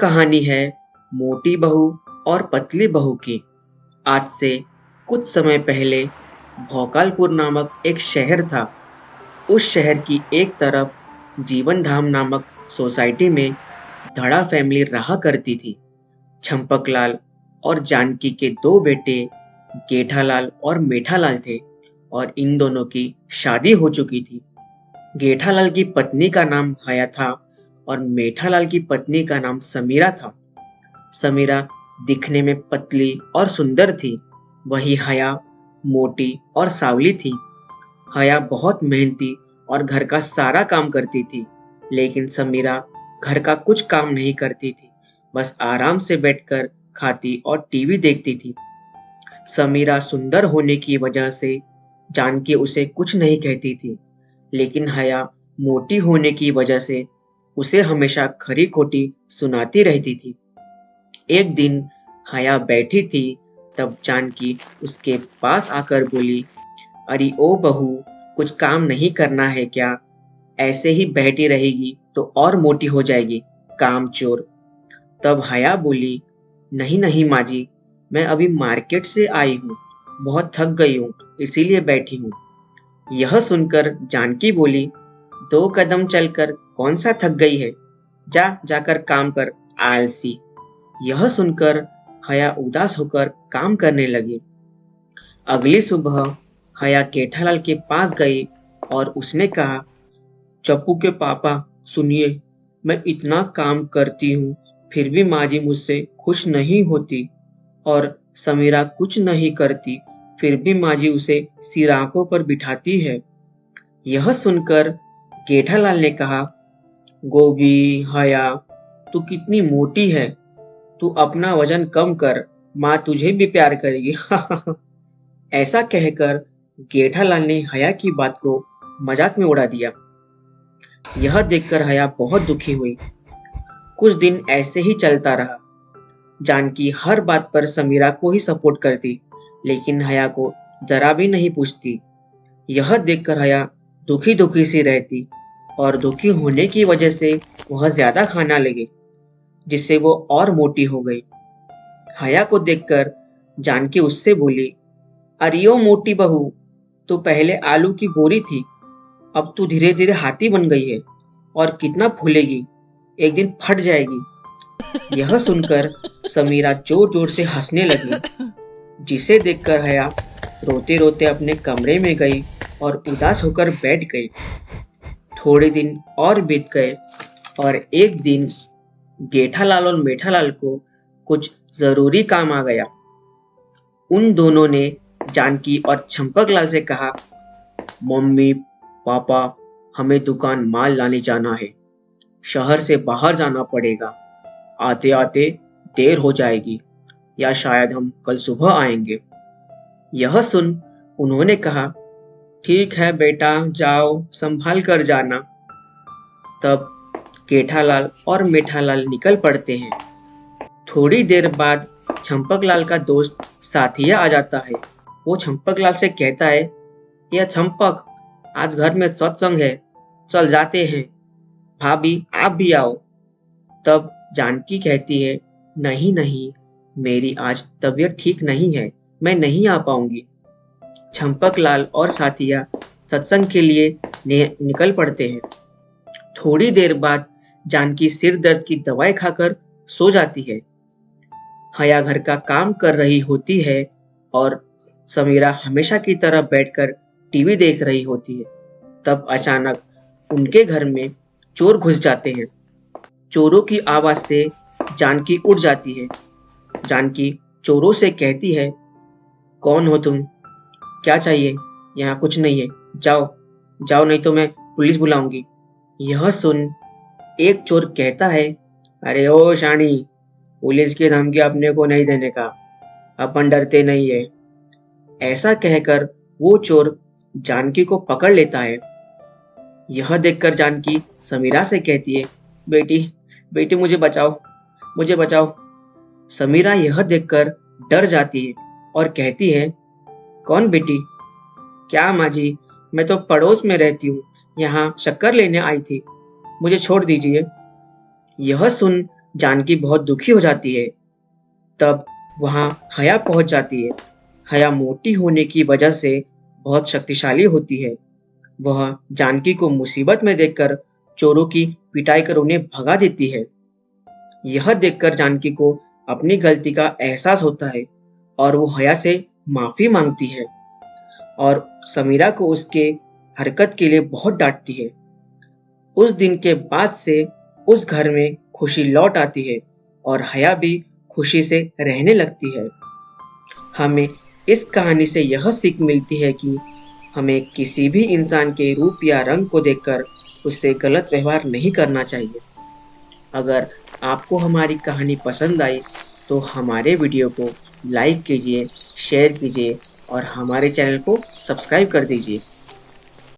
कहानी है मोटी बहू और पतली बहू की। आज से कुछ समय पहले भोकालपुर नामक एक शहर था। उस शहर की एक तरफ जीवन धाम नामक सोसाइटी में धड़ा फैमिली रहा करती थी। चंपकलाल और जानकी के दो बेटे गेठालाल और मेठालाल थे और इन दोनों की शादी हो चुकी थी। गेठालाल की पत्नी का नाम हया था और मेठालाल की पत्नी का नाम समीरा था। समीरा दिखने में पतली और सुंदर थी, वही हया मोटी और सांवली थी। हया बहुत मेहनती और घर का सारा काम करती थी, लेकिन समीरा घर का कुछ काम नहीं करती थी, बस आराम से बैठकर खाती और टीवी देखती थी। समीरा सुंदर होने की वजह से जानकी उसे कुछ नहीं कहती थी, लेकिन हया मोटी होने की वजह से उसे हमेशा खरी खोटी सुनाती रहती थी। एक दिन हया बैठी थी, तब जानकी उसके पास आकर बोली, अरे ओ बहू, कुछ काम नहीं करना है क्या? ऐसे ही बैठी रहेगी तो और मोटी हो जाएगी, कामचोर। तब हया बोली, नहीं नहीं माँ जी, मैं अभी मार्केट से आई हूँ, बहुत थक गई हूँ, इसीलिए बैठी हूँ। यह सुनकर जानकी बोली, दो कदम चलकर कौन सा थक गई है, जाकर काम कर, आलसी। यह सुनकर हया उदास होकर काम करने लगी। अगली सुबह हया केठालाल के पास गई और उसने कहा, चप्पू के पापा सुनिए, मैं इतना काम करती हूँ, फिर भी माँ जी मुझसे खुश नहीं होती, और समीरा कुछ नहीं करती, फिर भी माँ जी उसे सिराकों पर बिठाती है। यह सुनकर जेठालाल ने कहा, गोभी हया, तू कितनी मोटी है, तू अपना वजन कम कर, माँ तुझे भी प्यार करेगी। ऐसा कहकर जेठालाल ने हया की बात को मजाक में उड़ा दिया। यह देखकर हया बहुत दुखी हुई। कुछ दिन ऐसे ही चलता रहा। जानकी हर बात पर समीरा को ही सपोर्ट करती, लेकिन हया को जरा भी नहीं पूछती। यह देखकर हया दुखी दुखी सी रहती और दुखी होने की वजह से वह ज्यादा खाना लगी, जिससे वो और मोटी हो गई। हया को देखकर जानकी उससे बोली, अरे ओ मोटी बहू, तू पहले आलू की बोरी थी, अब तू धीरे धीरे हाथी बन गई है और कितना फूलेगी, एक दिन फट जाएगी। यह सुनकर समीरा जोर जोर से हंसने लगी, जिसे देखकर हया रोते रोते अपने कमरे में गई और उदास होकर बैठ गई। थोड़े दिन और बीत गए और एक दिन जेठालाल और मेठालाल को कुछ जरूरी काम आ गया। उन दोनों ने जानकी और चंपकलाल से कहा, मम्मी पापा, हमें दुकान माल लाने जाना है, शहर से बाहर जाना पड़ेगा, आते आते देर हो जाएगी, या शायद हम कल सुबह आएंगे। यह सुन उन्होंने कहा, ठीक है बेटा, जाओ संभाल कर जाना। तब जेठालाल और मेठालाल निकल पड़ते हैं। थोड़ी देर बाद चंपकलाल का दोस्त साथिया आ जाता है। वो चंपकलाल से कहता है, यह चंपक, आज घर में सत्संग है, चल जाते हैं, भाभी आप भी आओ। तब जानकी कहती है, नहीं नहीं, मेरी आज तबीयत ठीक नहीं है, मैं नहीं आ पाऊंगी। चंपकलाल और साथिया सत्संग के लिए निकल पड़ते हैं। थोड़ी देर बाद जानकी सिर दर्द की दवाई खाकर सो जाती है। हया घर का काम कर रही होती है और समीरा हमेशा की तरह बैठकर टीवी देख रही होती है। तब अचानक उनके घर में चोर घुस जाते हैं। चोरों की आवाज से जानकी उठ जाती है। जानकी चोरों से कहती है, कौन हो तुम, क्या चाहिए? यहाँ कुछ नहीं है, जाओ जाओ, नहीं तो मैं पुलिस बुलाऊंगी। यह सुन एक चोर कहता है, अरे ओ शानी, पुलिस की धमकी अपने को नहीं देने का, अपन डरते नहीं है। ऐसा कहकर वो चोर जानकी को पकड़ लेता है। यह देखकर जानकी समीरा से कहती है, बेटी बेटी मुझे बचाओ, मुझे बचाओ। समीरा यह देखकर डर जाती है और कहती है, कौन बेटी? क्या माँ जी, मैं तो पड़ोस में रहती हूँ, यहाँ शक्कर लेने आई थी, मुझे छोड़ दीजिए। यह सुन जानकी बहुत दुखी हो जाती है। तब वहाँ हया पहुँच जाती है। हया मोटी होने की वजह से बहुत शक्तिशाली होती है। वह जानकी को मुसीबत में देखकर चोरों की पिटाई कर उन्हें भगा देती है। यह देखकर जानकी को अपनी गलती का एहसास होता है और वो हया से माफी मांगती है और समीरा को उसके हरकत के लिए बहुत डांटती है। उस दिन के बाद से उस घर में खुशी लौट आती है और हया भी खुशी से रहने लगती है। हमें इस कहानी से यह सीख मिलती है कि हमें किसी भी इंसान के रूप या रंग को देखकर उससे गलत व्यवहार नहीं करना चाहिए। अगर आपको हमारी कहानी पसंद आई तो हमारे वीडियो को लाइक कीजिए, शेयर कीजिए और हमारे चैनल को सब्सक्राइब कर दीजिए।